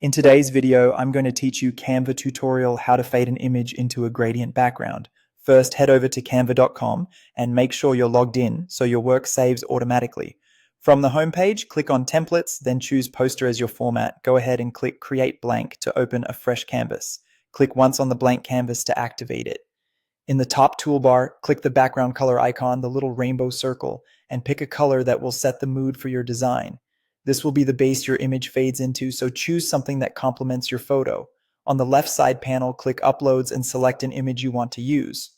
In today's video, I'm going to teach you Canva tutorial how to fade an image into a gradient background. First, head over to canva.com and make sure you're logged in so your work saves automatically. From the homepage, click on Templates, then choose Poster as your format. Go ahead and click Create Blank to open a fresh canvas. Click once on the blank canvas to activate it. In the top toolbar, click the background color icon, the little rainbow circle, and pick a color that will set the mood for your design. This will be the base your image fades into, so choose something that complements your photo. On the left side panel, click Uploads and select an image you want to use.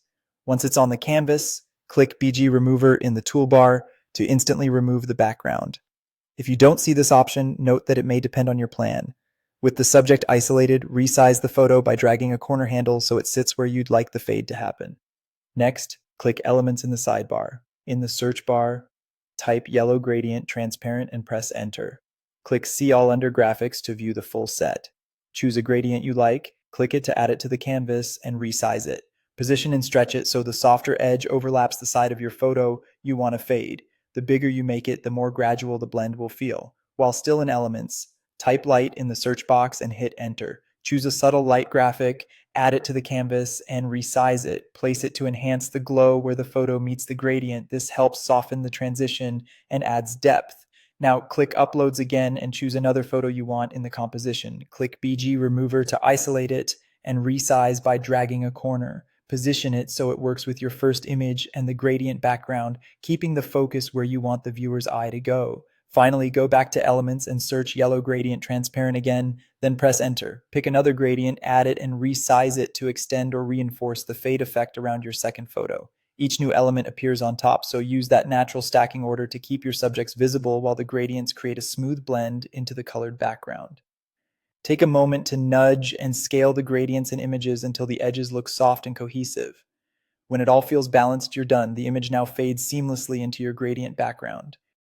Once it's on the canvas, click BG Remover in the toolbar to instantly remove the background. If you don't see this option, note that it may depend on your plan. With the subject isolated, resize the photo by dragging a corner handle so it sits where you'd like the fade to happen. Next, click Elements in the sidebar. In the search bar, type Yellow Gradient Transparent and press Enter. Click See All under Graphics to view the full set. Choose a gradient you like, click it to add it to the canvas, and resize it. Position and stretch it so the softer edge overlaps the side of your photo you want to fade. The bigger you make it, the more gradual the blend will feel. While still in Elements, type Light in the search box and hit Enter. Choose a subtle light graphic, add it to the canvas, and resize it. Place it to enhance the glow where the photo meets the gradient. This helps soften the transition and adds depth. Now click Uploads again and choose another photo you want in the composition. Click BG Remover to isolate it and resize by dragging a corner. Position it so it works with your first image and the gradient background, keeping the focus where you want the viewer's eye to go. Finally, go back to Elements and search Yellow Gradient Transparent again, then press Enter. Pick another gradient, add it, and resize it to extend or reinforce the fade effect around your second photo. Each new element appears on top, so use that natural stacking order to keep your subjects visible while the gradients create a smooth blend into the colored background. Take a moment to nudge and scale the gradients and images until the edges look soft and cohesive. When it all feels balanced, you're done. The image now fades seamlessly into your gradient background.